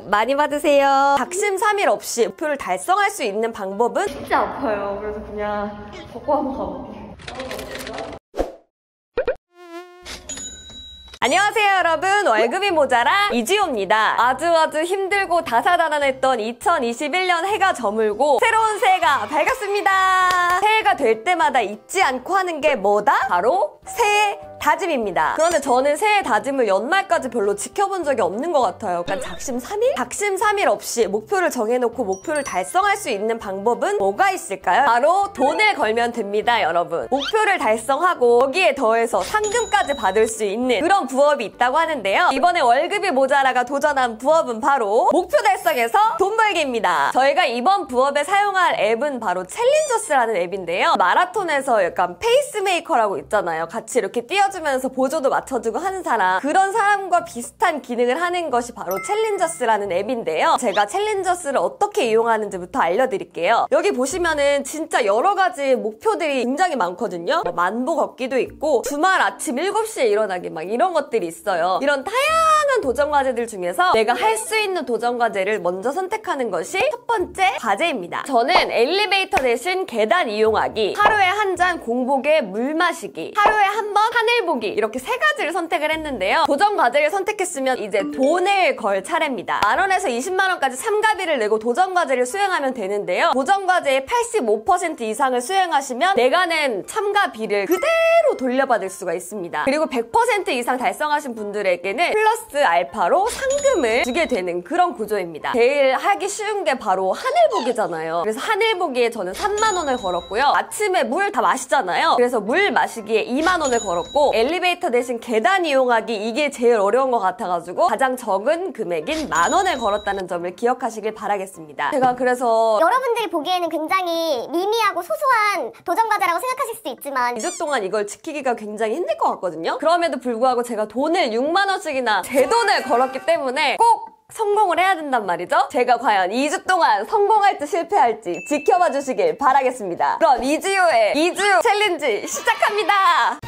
복 많이 받으세요. 작심삼일 없이 목표를 달성할 수 있는 방법은 진짜 아파요. 그래서 그냥 걷고 한번 가볼게요. 안녕하세요 여러분, 월급이 모자라 이지호입니다. 아주 힘들고 다사다난했던 2021년 해가 저물고 새로운 새해가 밝았습니다. 새해가 될 때마다 잊지 않고 하는 게 뭐다? 바로 새해 다짐입니다. 그런데 저는 새해 다짐을 연말까지 별로 지켜본 적이 없는 것 같아요. 약간 작심삼일? 작심삼일 없이 목표를 정해놓고 목표를 달성할 수 있는 방법은 뭐가 있을까요? 바로 돈을 걸면 됩니다, 여러분. 목표를 달성하고 거기에 더해서 상금까지 받을 수 있는 그런 부업이 있다고 하는데요. 이번에 월급이 모자라가 도전한 부업은 바로 목표 달성에서 돈 벌기입니다. 저희가 이번 부업에 사용할 앱은 바로 챌린저스라는 앱인데요. 마라톤에서 약간 페이스메이커라고 있잖아요. 같이 이렇게 뛰어주면서 보조도 맞춰주고 하는 사람, 그런 사람과 비슷한 기능을 하는 것이 바로 챌린저스라는 앱인데요. 제가 챌린저스를 어떻게 이용하는지부터 알려드릴게요. 여기 보시면은 진짜 여러 가지 목표들이 굉장히 많거든요. 만보 걷기도 있고 주말 아침 7시에 일어나기 막 이런 것들이 있어요. 이런 다양한 도전 과제들 중에서 내가 할 수 있는 도전 과제를 먼저 선택하는 것이 첫 번째 과제입니다. 저는 엘리베이터 대신 계단 이용하기, 하루에 한 잔 공복에 물 마시기, 하루에 한 번 하늘 보기, 이렇게 세 가지를 선택을 했는데요. 도전 과제를 선택했으면 이제 돈을 걸 차례입니다. 만원에서 20만원까지 참가비를 내고 도전 과제를 수행하면 되는데요. 도전 과제의 85% 이상을 수행하시면 내가 낸 참가비를 그대로 돌려받을 수가 있습니다. 그리고 100% 이상 달성하신 분들에게는 플러스 알파로 상금을 주게 되는 그런 구조입니다. 제일 하기 쉬운 게 바로 하늘보기잖아요. 그래서 하늘보기에 저는 3만원을 걸었고요. 아침에 물 다 마시잖아요. 그래서 물 마시기에 2만원을 걸었고, 엘리베이터 대신 계단 이용하기, 이게 제일 어려운 것 같아가지고 가장 적은 금액인 만원을 걸었다는 점을 기억하시길 바라겠습니다. 제가 그래서 여러분들이 보기에는 굉장히 미미하고 소소한 도전 과제라고 생각하실 수도 있지만 2주 동안 이걸 지키기가 굉장히 힘들 것 같거든요. 그럼에도 불구하고 제가 돈을 6만원씩이나 제 돈을 걸었기 때문에 꼭 성공을 해야 된단 말이죠. 제가 과연 2주 동안 성공할지 실패할지 지켜봐 주시길 바라겠습니다. 그럼 이지호의 2주 챌린지 시작합니다.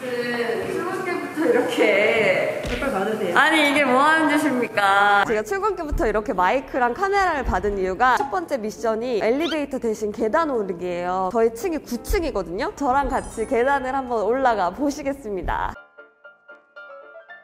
출근길부터 이렇게 색깔 받으세요. 아니 이게 뭐 하는 짓입니까? 제가 출근길부터 이렇게 마이크랑 카메라를 받은 이유가 첫 번째 미션이 엘리베이터 대신 계단 오르기예요. 저희 층이 9층이거든요. 저랑 같이 계단을 한번 올라가 보시겠습니다.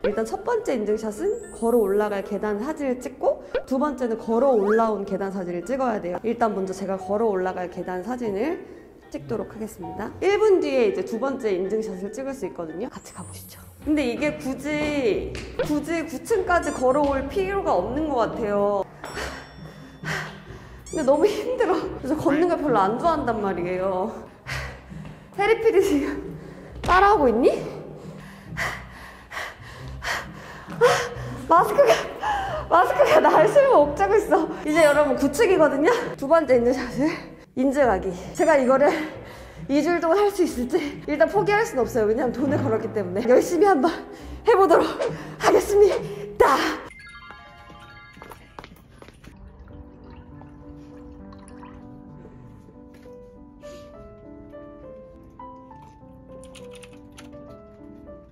일단 첫 번째 인증샷은 걸어 올라갈 계단 사진을 찍고, 두 번째는 걸어 올라온 계단 사진을 찍어야 돼요. 일단 먼저 제가 걸어 올라갈 계단 사진을 찍도록 하겠습니다. 1분 뒤에 이제 두 번째 인증샷을 찍을 수 있거든요. 같이 가보시죠. 근데 이게 굳이 9층까지 걸어올 필요가 없는 것 같아요. 근데 너무 힘들어. 그래서 걷는 걸 별로 안 좋아한단 말이에요. 페리피디 지금 따라하고 있니? 마스크가 날 숨을 옥죄고 있어. 이제 여러분 9층이거든요. 두 번째 인증샷을 인증하기. 제가 이거를 2주일 동안 할 수 있을지 일단 포기할 수는 없어요. 왜냐면 돈을 걸었기 때문에. 열심히 한번 해보도록 하겠습니다.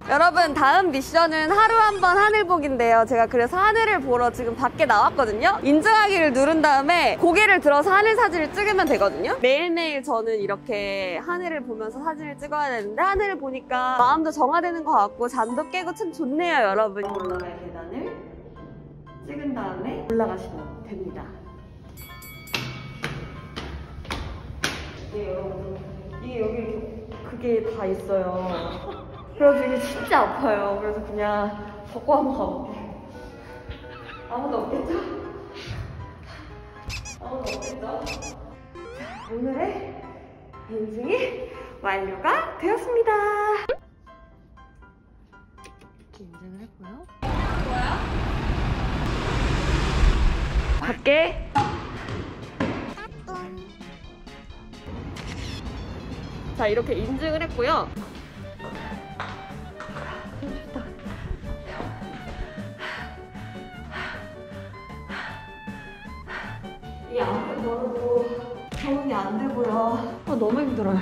여러분, 다음 미션은 하루 한 번 하늘 보기인데요. 제가 그래서 하늘을 보러 지금 밖에 나왔거든요. 인증하기를 누른 다음에 고개를 들어서 하늘 사진을 찍으면 되거든요. 매일매일 저는 이렇게 하늘을 보면서 사진을 찍어야 되는데, 하늘을 보니까 마음도 정화되는 것 같고 잠도 깨고 참 좋네요, 여러분. 올라갈 계단을 찍은 다음에 올라가시면 됩니다. 이게 여러분, 이게 여기 그게 다 있어요. 그래서 이게 진짜 아파요. 그래서 그냥 걷고 한번 가볼게요. 아무도 없겠죠? 아무도 없겠죠? 자, 오늘의 인증이 완료가 되었습니다. 이렇게 인증을 했고요. 좋아요? 밖에 자, 이렇게 인증을 했고요. 이게 아무리 걸어도 적응이 안 되고요. 너무 힘들어요.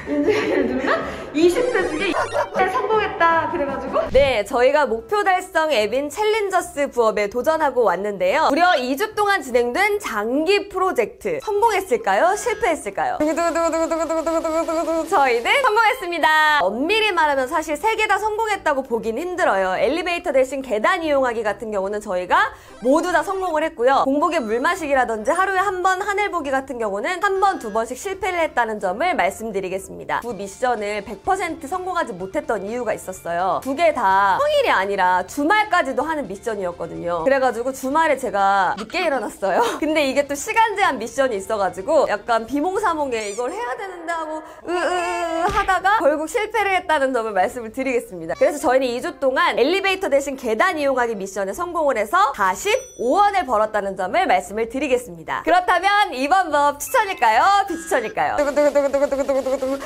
인증하기를 누르면 20회 중에 20회 성공했다 그래가지고 네, 저희가 목표 달성 앱인 챌린저스 부업에 도전하고 왔는데요. 무려 2주 동안 진행된 장기 프로젝트. 성공했을까요? 실패했을까요? 두구두구두구두구두구두구두구두구 저희는 성공했습니다. 엄밀히 말하면 사실 3개 다 성공했다고 보긴 힘들어요. 엘리베이터 대신 계단 이용하기 같은 경우는 저희가 모두 다 성공을 했고요. 공복에 물 마시기라든지 하루에 한 번 하늘 보기 같은 경우는 한 번, 2번씩 실패를 했다는 점을 말씀드리겠습니다. 두 미션을 100% 성공하지 못했던 이유가 있었어요. 두 개 다 평일이 아니라 주말까지도 하는 미션이었거든요. 그래가지고 주말에 제가 늦게 일어났어요. 근데 이게 또 시간 제한 미션이 있어가지고 약간 비몽사몽에 이걸 해야 되는데 하고 하다가 결국 실패를 했다는 점을 말씀을 드리겠습니다. 그래서 저희는 2주 동안 엘리베이터 대신 계단 이용하기 미션에 성공을 해서 45원을 벌었다는 점을 말씀을 드리겠습니다. 그렇다면 이번 부업 추천일까요? 비추천일까요?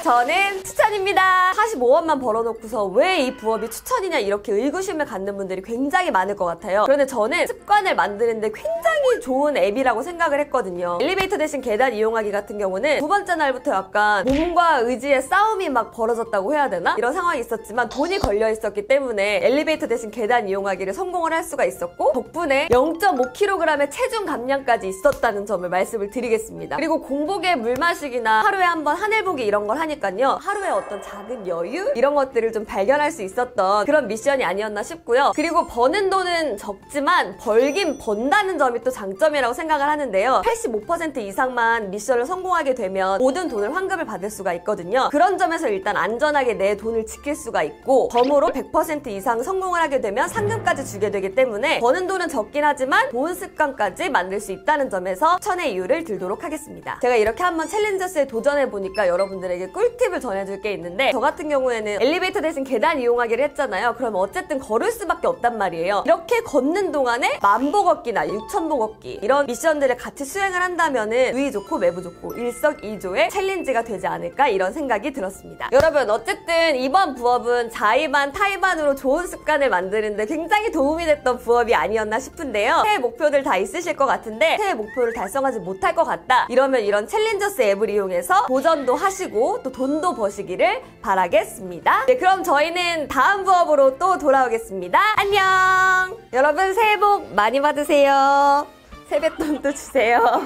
저는 추천입니다. 45원만 벌어놓고서 왜 이 부업이 추천이냐 이렇게 의구심을 갖는 분들이 굉장히 많을 것 같아요. 그런데 저는 습관을 만드는데 굉장히 좋은 앱이라고 생각을 했거든요. 엘리베이터 대신 계단 이용하기 같은 경우는 두 번째 날부터 약간 몸과 의지의 싸움이 막 벌어졌다고 해야 되나? 이런 상황이 있었지만 돈이 걸려 있었기 때문에 엘리베이터 대신 계단 이용하기를 성공을 할 수가 있었고 덕분에 0.5kg의 체중 감량까지 있었다는 점을 말씀을 드리겠습니다. 그리고 공복에 물 마시기나 하루에 한 번 하늘 보기 이런 걸 하니까요. 하루에 어떤 작은 여유? 이런 것들을 좀 발견할 수 있었던 그런 미션이 아니었나 싶고요. 그리고 버는 돈은 적지만 벌긴 번다는 점이 또 장점이라고 생각을 하는데요. 85% 이상만 미션을 성공하게 되면 모든 돈을 환급을 받을 수가 있거든요. 그런 점에서 일단 안전하게 내 돈을 지킬 수가 있고 덤으로 100% 이상 성공을 하게 되면 상금까지 주게 되기 때문에 버는 돈은 적긴 하지만 좋은 습관까지 만들 수 있다는 점에서 추천의 이유를 들도록 하겠습니다. 제가 이렇게 한번 챌린저스에 도전해보니까 여러분들에게 꿀팁을 전해줄 게 있는데 저 같은 경우에는 엘리베이터 대신 계단 이용하기를 했잖아요. 그러면 어쨌든 걸을 수밖에 없단 말이에요. 이렇게 걷는 동안에 만보 걷기나 6,000보 걷기 이런 미션들을 같이 수행을 한다면은 의이 좋고 매부 좋고 일석이조의 챌린지가 되지 않을까 이런 생각이 들었습니다. 여러분 어쨌든 이번 부업은 자의반 타의반으로 좋은 습관을 만드는데 굉장히 도움이 됐던 부업이 아니었나 싶은데요. 새해 목표들 다 있으실 것 같은데 새해 목표를 달성하지 못할 것 같다 이러면 이런 챌린저스 앱을 이용해서 도전도 하시고 또 돈도 버시기를 바라겠습니다. 네, 그럼 저희는 다음 부업으로 또 돌아오겠습니다. 안녕! 여러분 새해 복 많이 받으세요. 세뱃돈도 주세요.